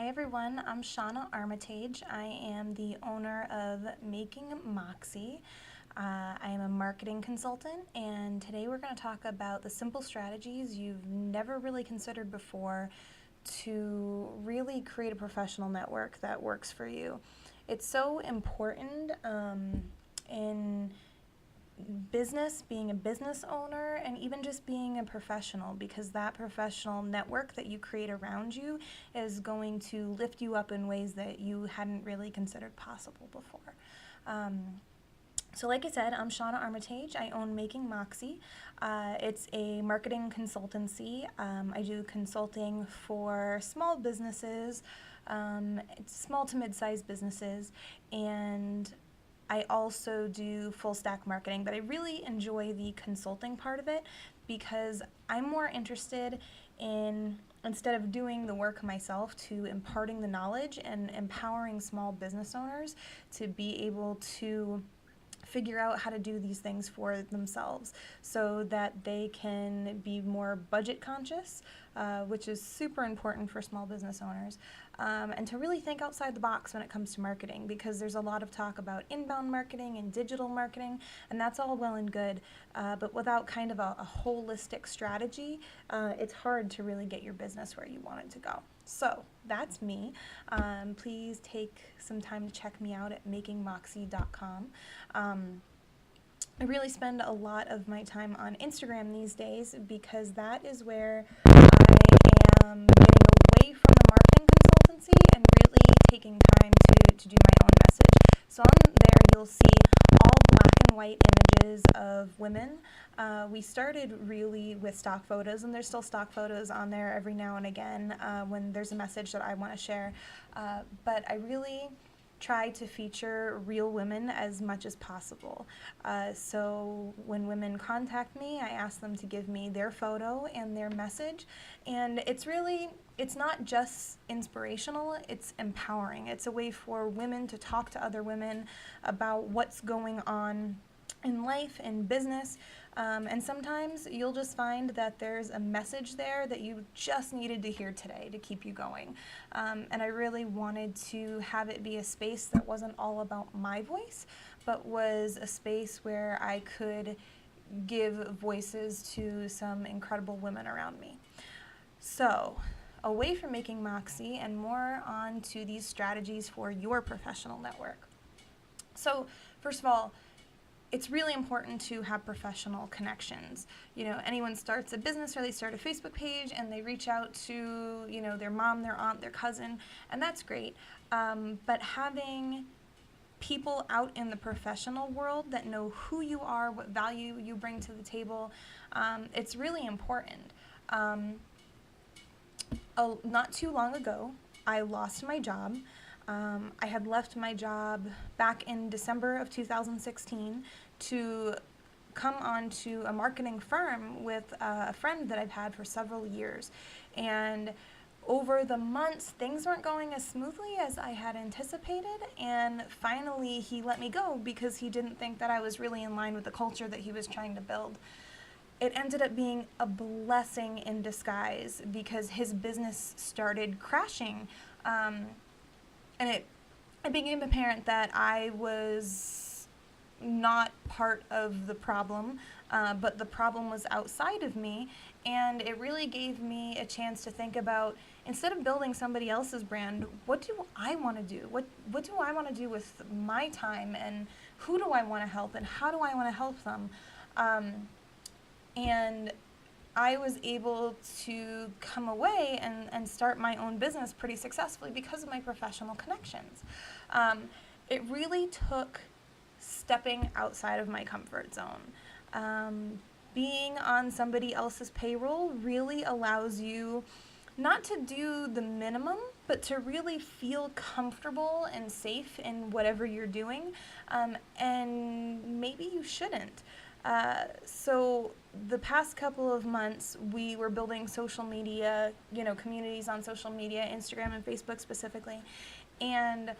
Hi everyone, I'm Shauna Armitage. I am the owner of Making Moxie. I am a marketing consultant, and today we're going to talk about the simple strategies you've never really considered before to really create a professional network that works for you. It's so important in business, being a business owner, and even just being a professional, because that professional network that you create around you is going to lift you up in ways that you hadn't really considered possible before. So like I said, I'm Shauna Armitage. I own Making Moxie. It's a marketing consultancy. I do consulting for small businesses, small to mid-sized businesses, and I also do full stack marketing, but I really enjoy the consulting part of it because I'm more interested in, instead of doing the work myself, to imparting the knowledge and empowering small business owners to be able to figure out how to do these things for themselves so that they can be more budget conscious, which is super important for small business owners, and to really think outside the box when it comes to marketing, because there's a lot of talk about inbound marketing and digital marketing, and that's all well and good, but without kind of a holistic strategy, it's hard to really get your business where you want it to go. So that's me. Please take some time to check me out at makingmoxie.com. I really spend a lot of my time on Instagram these days because that is where I am getting away from the marketing consultancy and really taking time to do my own message. So on there you'll see all black and white images of women. We started really with stock photos, and there's still stock photos on there every now and again when there's a message that I want to share. But I really try to feature real women as much as possible. So when women contact me, I ask them to give me their photo and their message. And it's not just inspirational, it's empowering. It's a way for women to talk to other women about what's going on in life, in business, and sometimes you'll just find that there's a message there that you just needed to hear today to keep you going. And I really wanted to have it be a space that wasn't all about my voice, but was a space where I could give voices to some incredible women around me. So, away from Making Moxie and more on to these strategies for your professional network. So, first of all, it's really important to have professional connections. You know, anyone starts a business or they start a Facebook page and they reach out to, their mom, their aunt, their cousin, and that's great. But having people out in the professional world that know who you are, what value you bring to the table, it's really important. Not too long ago, I lost my job. I had left my job back in December of 2016 to come on to a marketing firm with a friend that I've had for several years. And over the months, things weren't going as smoothly as I had anticipated, and finally he let me go because he didn't think that I was really in line with the culture that he was trying to build. It ended up being a blessing in disguise because his business started crashing. And it became apparent that I was not part of the problem, but the problem was outside of me, and it really gave me a chance to think about, instead of building somebody else's brand, what do I want to do? What do I want to do with my time, and who do I want to help, and how do I want to help them? And I was able to come away and start my own business pretty successfully because of my professional connections. It really took stepping outside of my comfort zone. Being on somebody else's payroll really allows you not to do the minimum, but to really feel comfortable and safe in whatever you're doing, and maybe you shouldn't. So the past couple of months, we were building social media, communities on social media, Instagram and Facebook specifically, and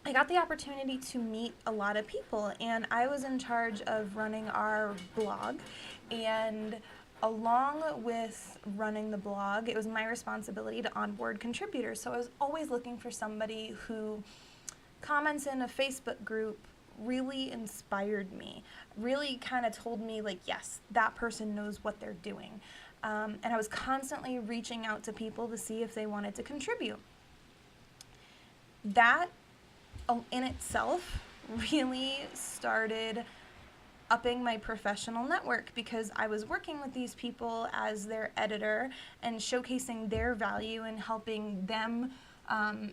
I got the opportunity to meet a lot of people, and I was in charge of running our blog, and along with running the blog, it was my responsibility to onboard contributors. So I was always looking for somebody who comments in a Facebook group really inspired me, really kind of told me like, yes, that person knows what they're doing. And I was constantly reaching out to people to see if they wanted to contribute. That in itself really started upping my professional network, because I was working with these people as their editor and showcasing their value and helping them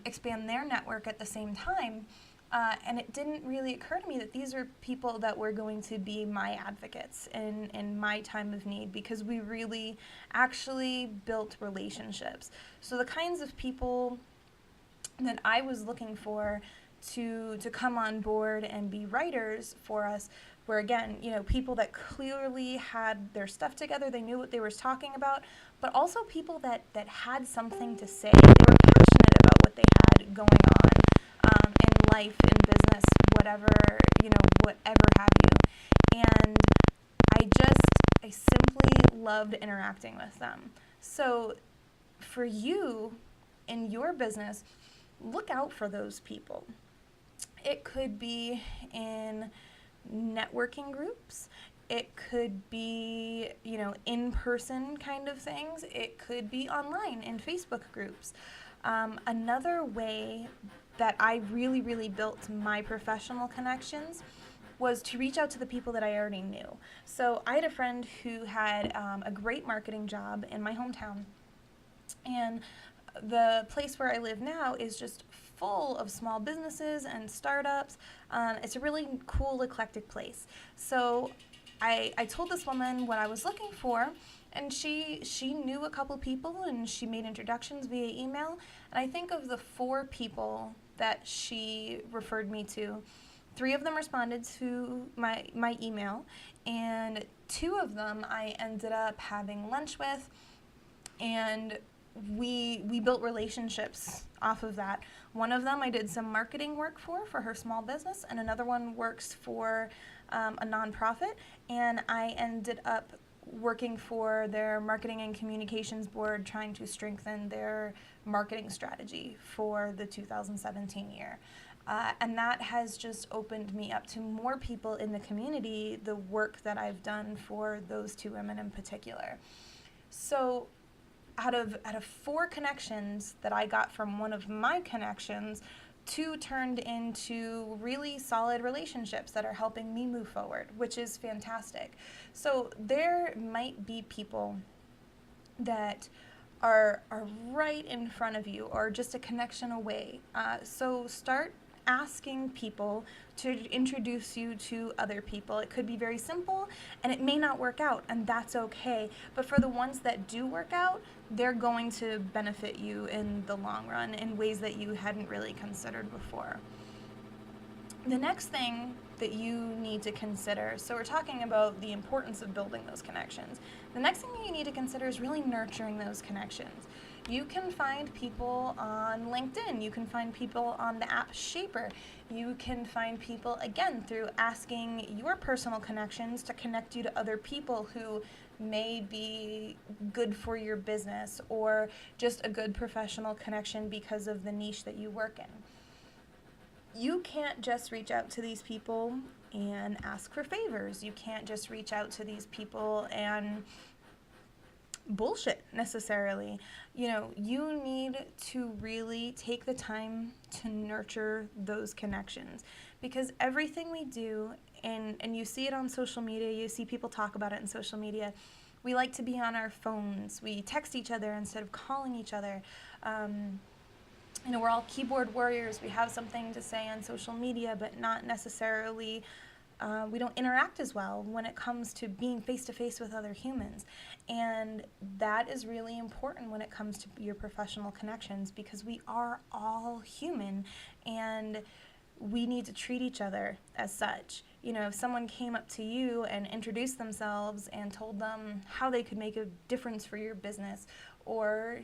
expand their network at the same time. And it didn't really occur to me that these are people that were going to be my advocates in my time of need, because we really actually built relationships. So the kinds of people that I was looking for to come on board and be writers for us were, again, people that clearly had their stuff together, they knew what they were talking about, but also people that had something to say. They were passionate about what they had going on in life, in business, whatever, whatever have you. And I simply loved interacting with them. So for you, in your business, look out for those people. It could be in networking groups. It could be, in-person kind of things. It could be online in Facebook groups. Another way that I really, really built my professional connections was to reach out to the people that I already knew. So I had a friend who had a great marketing job in my hometown. And the place where I live now is just full of small businesses and startups. It's a really cool, eclectic place. So I told this woman what I was looking for, and she knew a couple people, and she made introductions via email. And I think of the 4 people that she referred me to, 3 of them responded to my email, and 2 of them I ended up having lunch with, and we built relationships off of that. One of them I did some marketing work for her small business, and another one works for a nonprofit, and I ended up working for their marketing and communications board, trying to strengthen their marketing strategy for the 2017 year. And that has just opened me up to more people in the community, the work that I've done for those 2 women in particular. So out of 4 connections that I got from one of my connections, 2 turned into really solid relationships that are helping me move forward, which is fantastic. So there might be people that are right in front of you, or just a connection away. So start asking people to introduce you to other people. It could be very simple, and it may not work out, and that's okay. But for the ones that do work out, they're going to benefit you in the long run in ways that you hadn't really considered before. The next thing that you need to consider, so we're talking about the importance of building those connections. The next thing that you need to consider is really nurturing those connections. You can find people on LinkedIn. You can find people on the app Shaper. You can find people, again, through asking your personal connections to connect you to other people who may be good for your business, or just a good professional connection because of the niche that you work in. You can't just reach out to these people and ask for favors. You can't just reach out to these people and bullshit necessarily. You need to really take the time to nurture those connections, because everything we do, and you see it on social media, you see people talk about it in social media, we like to be on our phones. We text each other instead of calling each other. We're all keyboard warriors. We have something to say on social media, but not necessarily, we don't interact as well when it comes to being face-to-face with other humans. And that is really important when it comes to your professional connections, because we are all human, and we need to treat each other as such. If someone came up to you and introduced themselves and told them how they could make a difference for your business, or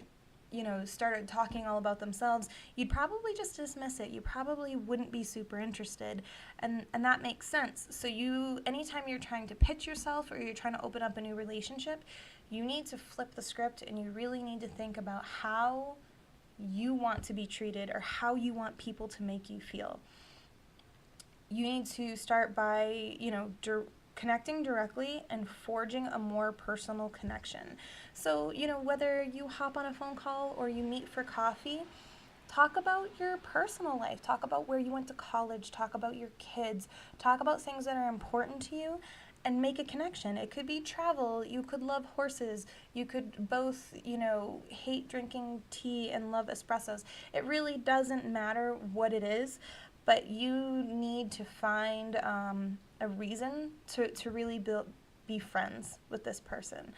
started talking all about themselves, you'd probably just dismiss it. You probably wouldn't be super interested, and that makes sense. So anytime you're trying to pitch yourself, or you're trying to open up a new relationship, You need to flip the script, and you really need to think about how you want to be treated or how you want people to make you feel. You need to start by, connecting directly and forging a more personal connection. So, whether you hop on a phone call or you meet for coffee, talk about your personal life. Talk about where you went to college. Talk about your kids. Talk about things that are important to you and make a connection. It could be travel. You could love horses. You could both, hate drinking tea and love espressos. It really doesn't matter what it is, but you need to find a reason to really be friends with this person.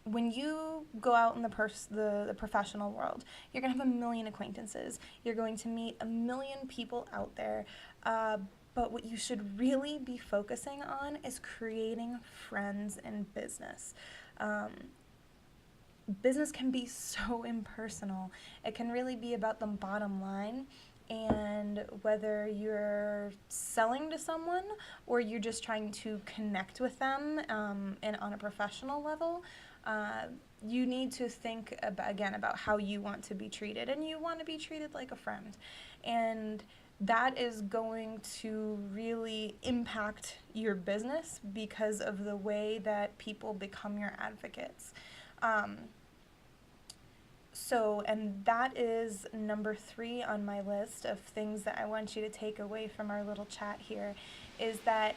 When you go out in the professional world, you're going to have a million acquaintances. You're going to meet a million people out there. But what you should really be focusing on is creating friends in business. Business can be so impersonal. It can really be about the bottom line, and whether you're selling to someone or you're just trying to connect with them and on a professional level, you need to think about how you want to be treated, and you want to be treated like a friend. And that is going to really impact your business because of the way that people become your advocates. And that is number 3 on my list of things that I want you to take away from our little chat here, is that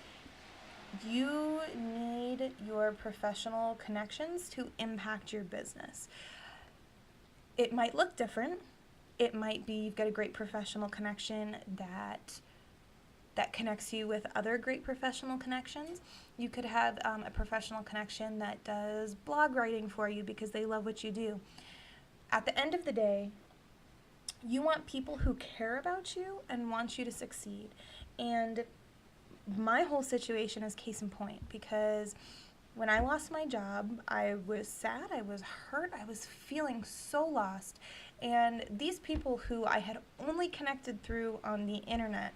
you need your professional connections to impact your business. It might look different. It might be you've got a great professional connection that connects you with other great professional connections. You could have a professional connection that does blog writing for you because they love what you do. At the end of the day, you want people who care about you and want you to succeed. And my whole situation is case in point, because when I lost my job, I was sad, I was hurt, I was feeling so lost. And these people who I had only connected through on the internet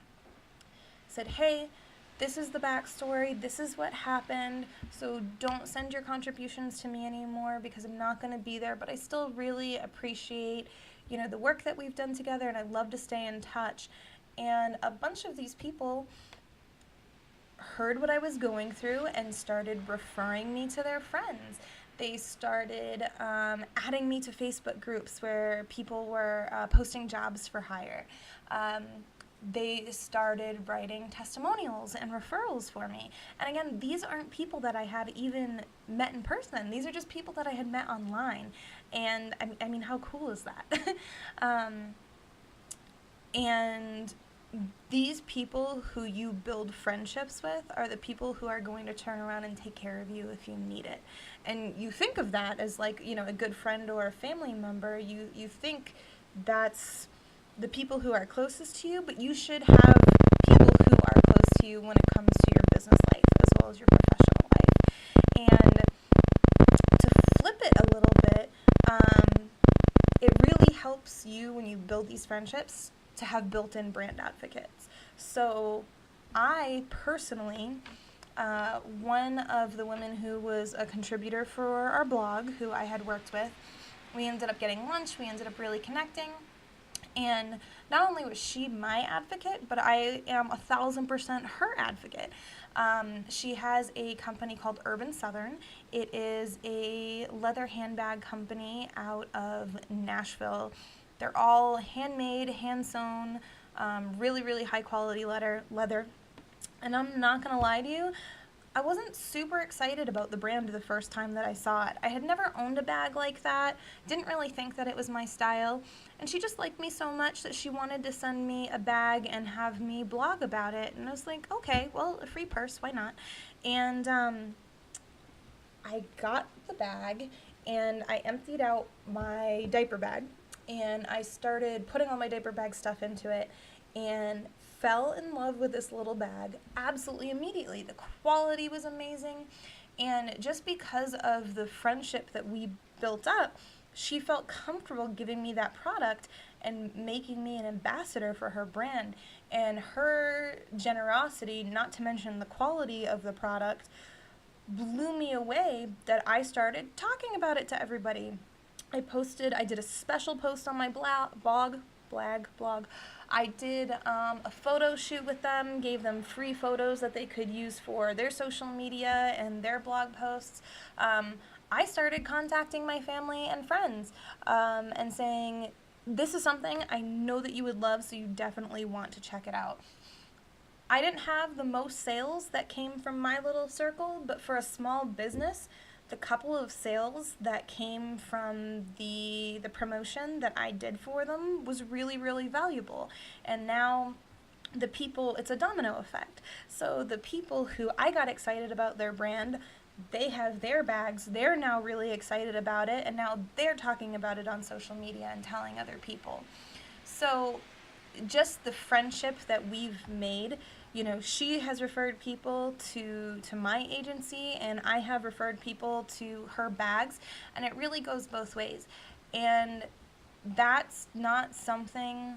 said, hey, this is the backstory, this is what happened, so don't send your contributions to me anymore because I'm not going to be there, but I still really appreciate, the work that we've done together, and I'd love to stay in touch. And a bunch of these people heard what I was going through and started referring me to their friends. They started adding me to Facebook groups where people were posting jobs for hire. They started writing testimonials and referrals for me. And again, these aren't people that I had even met in person. These are just people that I had met online. And I mean, how cool is that? And these people who you build friendships with are the people who are going to turn around and take care of you if you need it. And you think of that as like, a good friend or a family member. You think that's the people who are closest to you, but you should have people who are close to you when it comes to your business life as well as your professional life. And to flip it a little bit, it really helps you when you build these friendships to have built-in brand advocates. So I personally, one of the women who was a contributor for our blog, who I had worked with, we ended up getting lunch, we ended up really connecting. And not only was she my advocate, but I am 1,000% her advocate. She has a company called Urban Southern. It is a leather handbag company out of Nashville. They're all handmade, hand-sewn, really, really high-quality leather. And I'm not going to lie to you, I wasn't super excited about the brand the first time that I saw it. I had never owned a bag like that, didn't really think that it was my style, and she just liked me so much that she wanted to send me a bag and have me blog about it, and I was like, okay, well, a free purse, why not? And I got the bag, and I emptied out my diaper bag, and I started putting all my diaper bag stuff into it, and fell in love with this little bag absolutely immediately. The quality was amazing, and just because of the friendship that we built up, she felt comfortable giving me that product and making me an ambassador for her brand. And her generosity, not to mention the quality of the product, blew me away that I started talking about it to everybody. I did a special post on my blog. I did a photo shoot with them, gave them free photos that they could use for their social media and their blog posts. I started contacting my family and friends and saying, this is something I know that you would love, so you definitely want to check it out. I didn't have the most sales that came from my little circle, but for a small business, the couple of sales that came from the promotion that I did for them was really, really valuable. And now the people, it's a domino effect. So the people who I got excited about their brand, they have their bags, they're now really excited about it, and now they're talking about it on social media and telling other people. So just the friendship that we've made, she has referred people to my agency, and I have referred people to her bags, and it really goes both ways. And that's not something,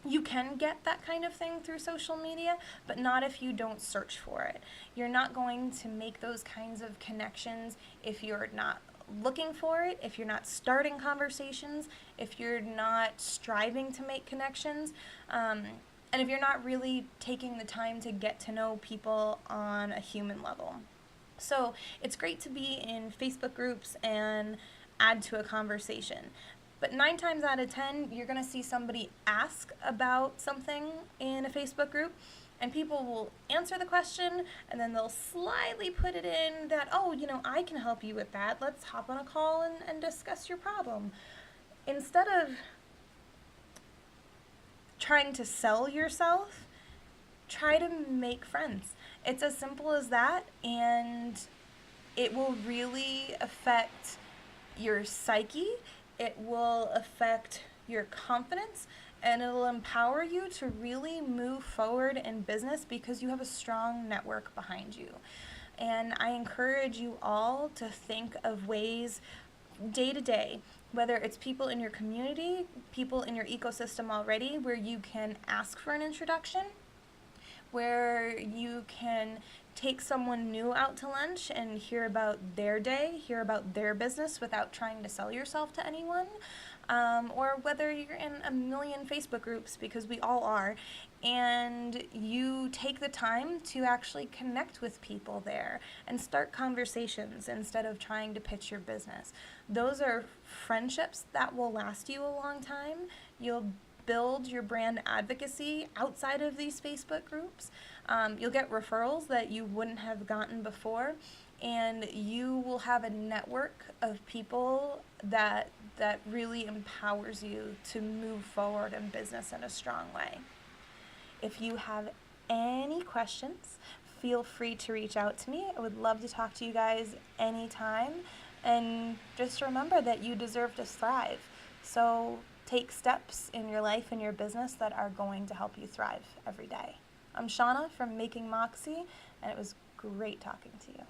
you can get that kind of thing through social media, but not if you don't search for it. You're not going to make those kinds of connections if you're not looking for it, if you're not starting conversations, if you're not striving to make connections, and if you're not really taking the time to get to know people on a human level. So it's great to be in Facebook groups and add to a conversation. But 9 times out of 10, you're going to see somebody ask about something in a Facebook group, and people will answer the question, and then they'll slyly put it in that, oh, I can help you with that. Let's hop on a call and discuss your problem. Instead of trying to sell yourself, try to make friends. It's as simple as that, and it will really affect your psyche. It will affect your confidence, and it'll empower you to really move forward in business because you have a strong network behind you. And I encourage you all to think of ways day to day, whether it's people in your community, people in your ecosystem already, where you can ask for an introduction, where you can take someone new out to lunch and hear about their day, hear about their business without trying to sell yourself to anyone, or whether you're in a million Facebook groups, because we all are, and you take the time to actually connect with people there and start conversations instead of trying to pitch your business. Those are friendships that will last you a long time. You'll build your brand advocacy outside of these Facebook groups. You'll get referrals that you wouldn't have gotten before, and you will have a network of people that really empowers you to move forward in business in a strong way. If you have any questions, feel free to reach out to me. I would love to talk to you guys anytime. And just remember that you deserve to thrive. So take steps in your life and your business that are going to help you thrive every day. I'm Shauna from Making Moxie, and it was great talking to you.